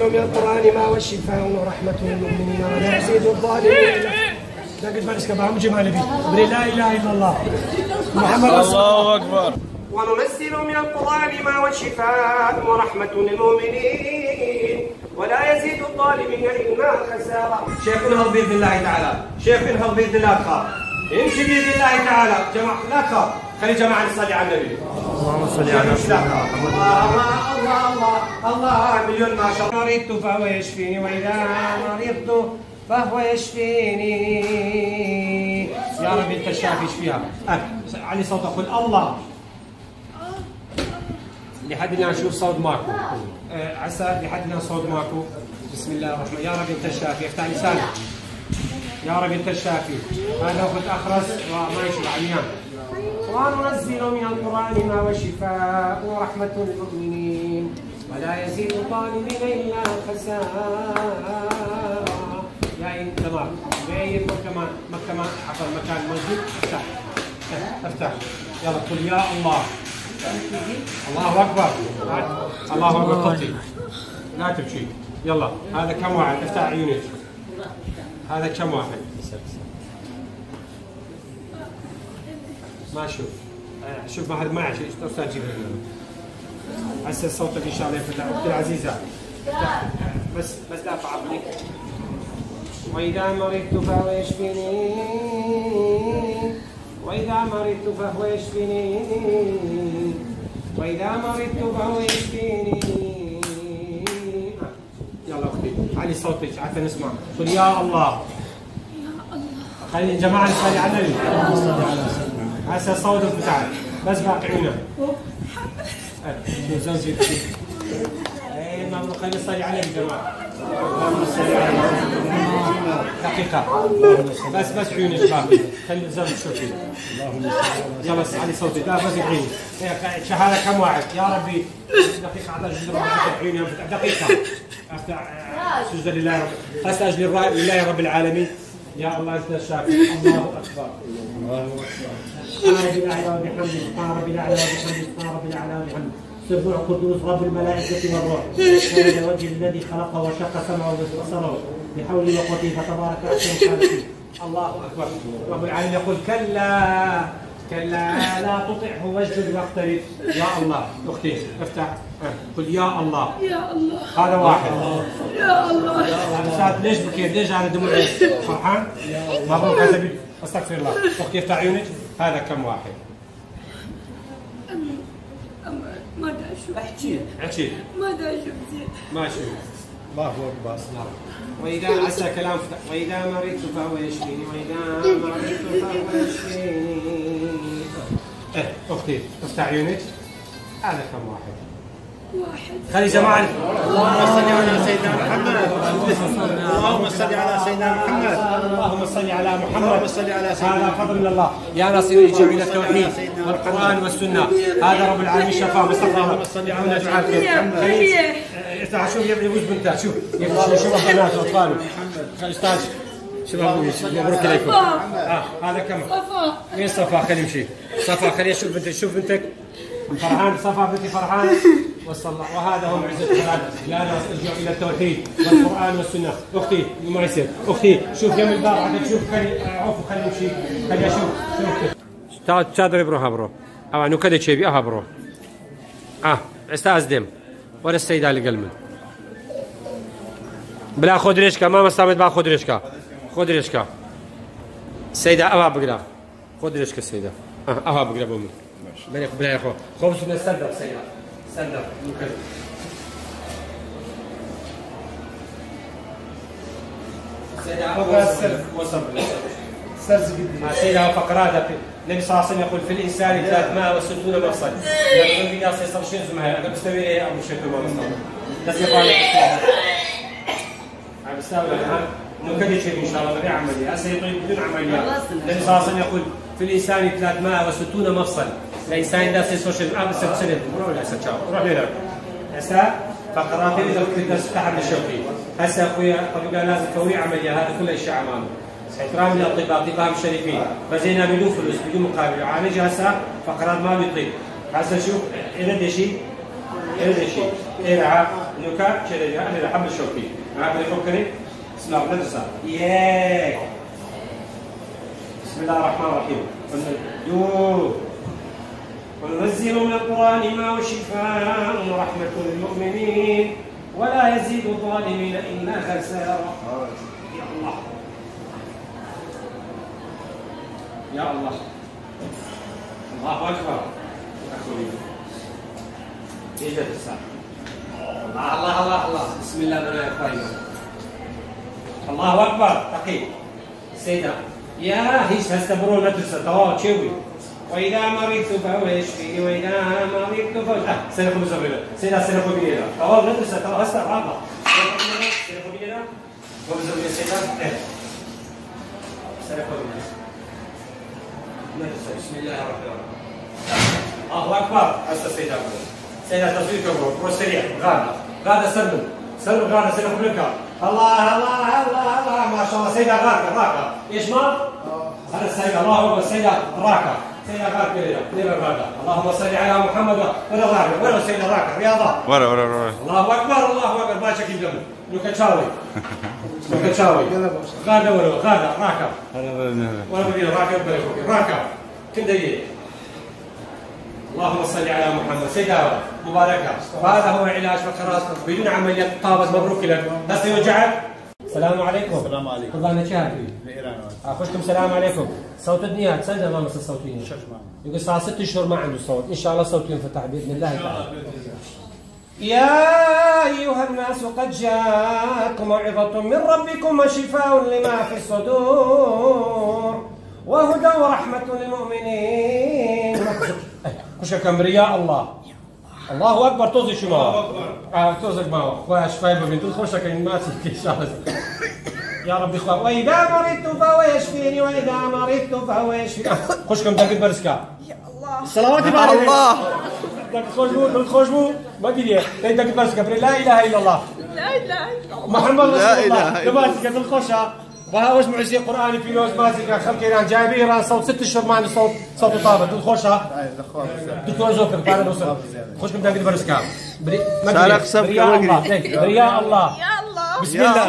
وننزل من القرآن ما هو الشفاء ورحمة للمؤمنين ولا يزيد الظالمين. لقد ما نسكبها جمال بي لا إله إلا الله محمد رسول الله أكبر. وننزل من القرآن ما هو الشفاء ورحمة للمؤمنين ولا يزيد الظالمين إلا خسارة. شيخ انهض بإذن الله تعالى، شيخ انهض بإذن الله تخاف، امشي بإذن الله تعالى، جماعة لا تخاف، خلي جماعة نصلي على النبي. اللهم صل على سيدنا محمد. الله الله الله مليون ما شاء الله. مرضت فهو يشفيني وإذا مرضت فهو يشفيني. يا رب أنت الشافي اشفيها. علي صوتك قل الله. لحد الآن نشوف صوت ماكو. عسى لحد الآن صوت ماكو. بسم الله الرحمن. يا رب أنت الشافي، افتح لسانك. يا رب أنت الشافي. هذا أخت أخرس وما يشبع اليوم. وننزل من القرآن ما هو شفاء ورحمة للمؤمنين ولا يزيد الظالمين إلا خسارا. يا إن تمام. يا مكان عفوا مكان مسجد افتح. افتح. يلا قل يا الله. الله أكبر. الله أكبر. طفي. لا تبكي. يلا هذا كم واحد؟ افتح عيونك. هذا كم واحد؟ ما اشوف. شوف ما حد معي شيء استاذ جيب هسه صوتك ان شاء الله يفتح. اختي العزيزه بس لا تعبني. واذا مرضت فهو يشفيني واذا مرضت فهو يشفيني واذا مرضت فهو يشفيني. يلا اختي علي صوتك حتى نسمع. قل يا الله. خلي الجماعه نصلي على النبي. هسه صوتك بتاعك بس باقي عيونك. زوجي اي ما خلينا نصلي عليه يا جماعه. اللهم صل على محمد. دقيقه بس عيونك باقي. خلي زوجك شوفي. يلا علي صوتك. لا بس عيونك. شهاده كم واحد يا ربي. دقيقه اعطى عيوني. دقيقه افتح سجد لله رب. هسه اجل لله رب العالمين. يا الله انت الشافي. الله اكبر. الله اكبر. سبحان ربي الاعلى وبحمده. سبحان ربي الاعلى وبحمده. سبحان ربي الاعلى وبحمده. سبح قدوس رب الملائكه والروح. كان الوجه الذي خلقه وشق سمعه وبصره بحوله وقوته فتبارك احسن الخالقين. الله اكبر. رب العالمين يقول كلا لا تطعه واسجد واقترب. يا الله. اختي افتح قل يا الله. يا الله. هذا واحد. يا الله. استاذ ليش بكيت؟ ليش على دموع فرحان؟ مبروك حسبي. استغفر الله. اختي افتح عيونك. هذا كم واحد؟ ما دا اشوف. احكي. ما دا اشوف زين. ما اشوف. الله اكبر. واذا عسى كلام واذا مرضت فهو يشفيني واذا مرضت فهو يشفيني. اختي افتح عيونك. هذا كم واحد؟ خلي جماعة. اللهم صل على سيدنا محمد. اللهم صل على سيدنا محمد. اللهم صل على محمد. اللهم صل على سيدنا هذا فضل من الله. يا ناصر الجميع الى التوحيد والقرآن والسنة. هذا رب العالمين شفاه مصطفى. اللهم صل على محمد. شوف يبوس بنته. شوف شوف بنات واطفاله. استاذ شوف مبروك عليكم. هذا كم؟ صفا. وين صفا؟ خلي يمشي. صفا خلي اشوف بنتك. شوف بنتك فرحان. صفا بنتي فرحان. وهذا هو معزة القرآن. لا نرجع إلى التوحيد والقرآن والسنة. أختي ما يصير. أختي شوف يم الباب حتى تشوف. خلي عفوا خلي يمشي. خلي أشوف. شوف تادري بروها برو. أو أنو كذا شيء بيها برو. أستاذ دم ولا السيدة اللي قلمن. بلا خذ ريشكا ما مستعمد بقى. خذ ريشكا. خذ ريشكا. السيدة أبغى بقرا. خذ ريشكا السيدة. أبغى بقرا بومي. بلا يا أخو. خبز من السندر سيدة. سندر ممكن. سيدة فقرات النبي صلى الله عليه وسلم يقول في الإنسان 360 مفصل. يقول في ناس يصير شنو اسمها؟ أنا بستوي إيه أبو شكل ما مصطلح. بس يقال عم بستوي إنه كذا شيء إن شاء الله بدي عملية. هسه يطيب بدون عمليات. النبي صلى الله عليه وسلم يقول في الإنسان 360 مفصل. الإنسان ده يصير شنو؟ بس سنة روح هسه تشاو روح هناك. هسه فقرات إذا كنت تستحمل الشوكي. هسه أخويا طبيب لازم تسوي عملية. هذا كل شيء أمامه. احترام للاطباء، اطباء الشريفين، فزينا بدون فلوس بدون مقابل، وعالج هسه فقرات ما بيطيب. هسه شوف إلى شيء إلى شيء إلى نكات كذا انا حب الشوكي معك اللي يفكني بسم الله الرحمن الرحيم ياك بسم الله الرحمن الرحيم وننزل من القرآن ما هو شفاء ورحمة للمؤمنين ولا يزيد الظالمين إلا خسارة. يا الله يا الله الله أكبر. أخوي إجا الساعة الله الله الله الله بسم الله بنا إخواني الله أكبر. تقي سيدة يا هيش هستبرون مدرسة توا تشوي وإذا مرضت فهو يشفيني وإذا مرضت فهو سنقوم بزبرنا سيدة سنقوم بينا توا مدرسة توا هسه عامة سنقوم بينا وبزبرنا سيدة سنقوم بينا مدرسة بسم الله الرحمن الرحيم الله أكبر. هسه سيدة سيدة تصوير كبر سريع غادة سلم غادة سنقوم لك الله الله الله الله ما شاء الله سيدة راكة ايش ما؟ هذا السيدة الله أكبر السيدة راكة سيدة راكة ليلة راكة اللهم صل على محمد ولا راكة ولا سيدة راكة رياضة ورا الله أكبر الله أكبر ما شكل جنب لوكاتشاوي غادة راكة ولا بدينا راكة كم دقيقة اللهم صل على محمد سيدة مباركة. وهذا هو علاج فقرات بدون عملية طابت مبروك لك. بس يوجعك. السلام عليكم. السلام عليكم. الله نشاهدي. اخوشكم السلام عليكم. صوت الدنيا تسجل الله مثل صوتين. يقول صار 6 شهور ما عنده صوت، ان شاء الله صوته ينفتح باذن الله تعالى. يا ايها الناس قد جاءتكم موعظة من ربكم وشفاء لما في الصدور وهدى ورحمة للمؤمنين. كشك امرياء الله الله اكبر. توزي شو ما توزك ما واش فايبه بنت الخوشك ما تحكي ان شاء الله. يا رب اخوان واذا مرضت فهو يشفيني واذا مرضت فهو يشفيني. خشكم دقت برسكا يا الله صلوات الله خشبو ما قدي دقت برسكا لا اله الا الله لا اله الا الله محمد رسول الله تبارك الخوشه. وها واش معزي قراني في لوز مازيكا خلقي جايبين راه صوت 6 شهور ما عنده صوت طابت الخوشه دكتور زوكر تعال نوصل خشكم داك برسكا برياء الله يا الله بسم الله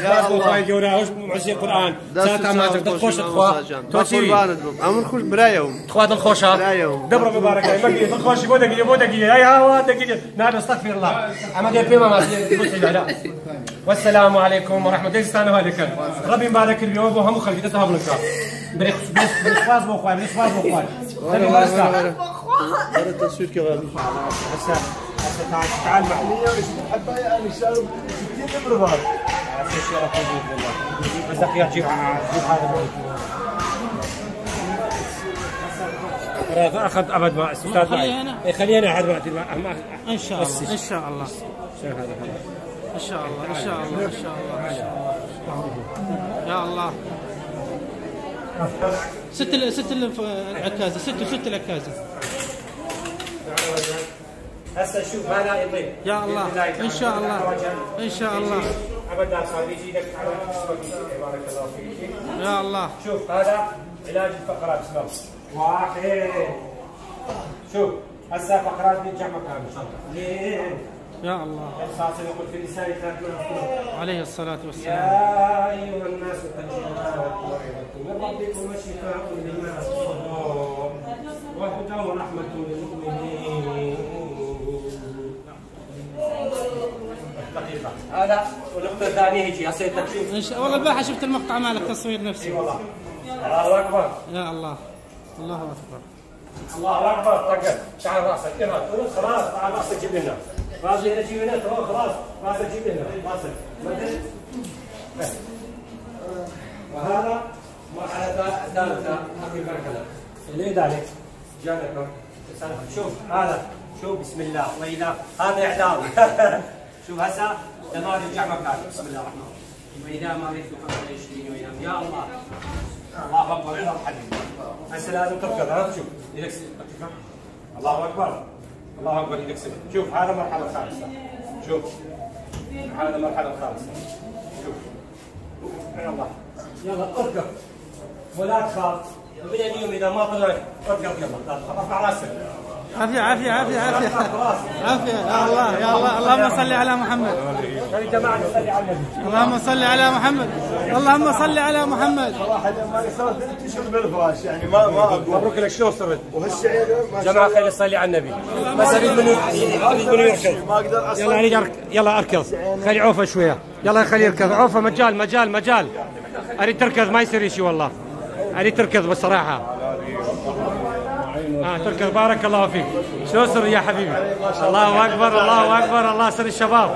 يا الله يا واش معزي قران ساعه ما تخش اخوا توتي عمر خوش برايهم اخوات الخوشه دبر مبارك مقي الخوش بودقيه هاي هوا دقيقه نادى استغفر الله اما دير بما ما والسلام عليكم ورحمه الله وبركاته. ربي يبارك اليوم وهم خلي تذهب لك بريخواز مو اخوان بريخواز مو اخوان ربي يبارك التصوير كغالي هسه تعال محليه حبايه انا شارب 60 بربار بس دقيقه جيب هذا اخذ ابد مع استاذ معي خلينا عاد وقت ان شاء الله ان شاء الله شوف هذا ان شاء الله ان شاء الله ان شاء الله يا الله. ست العكازه ست العكازه هسه شوف هذا يطيب يا الله ان شاء الله ان شاء الله ابدا خلي ايدك على بارك الله فيك يا الله. شوف هذا علاج الفقرات اسمه واحد. شوف هسه فقرات بتجمع مكان ان شاء الله. يا الله الرسول يقول في لسان عليه الصلاة والسلام يا أيها الناس قد جاءتكم موعظة من ربكم وشفاء لما في الصدور وهدى ورحمة للمؤمنين. دقيقة هذا والنقطة الثانية هيجي هسه تشوف ان شاء والله البارحة شفت المقطع مالك تصوير نفسي. والله الله أكبر يا الله الله أكبر الله أكبر. طقت تعال راسك خلاص تعال راسك جيب لنا راسك جيب لنا خلاص راسك جيب لنا راسك وهذا مرحلة ثالثة حقيقة كذا اللي ذلك جانب شوف هذا شوف بسم الله وإذا هذا إعدام شوف هسه دمار يرجع مكانه بسم الله الرحمن الرحيم وإذا ما ريت فقد يشفيني وإذا يا الله الله أكبر الله حبيبي هسه لازم تركض ها شوف ايدك الله اكبر الله اكبر ايدك سلم. شوف هذا مرحله خامسه شوف هذا مرحله خامسه شوف يلا اركض ولا تخاف من اليوم اذا ما طلعت اركض يلا ارفع راسك عافية عافية عافية عافية عافية. يا الله يا الله، اللهم صل على محمد. يا جماعة نصلي على النبي. اللهم صل على محمد، اللهم صل على محمد. صراحة ما صارت تشرب بالفراش يعني ما اقوى. مبروك لك، شلون صرت؟ وهالشعير جماعة خلي نصلي على النبي. بس اريد منو يركض. ما اقدر اصلا. يلا اريد يلا اركض. خلي عوفه شوية. يلا خلي يركض عوفه. مجال. اريد تركض، ما يصير شيء والله. اريد تركض بصراحة. تركض. بارك الله فيك. شلون صر يا حبيبي؟ الله اكبر الله اكبر، الله سر الشباب.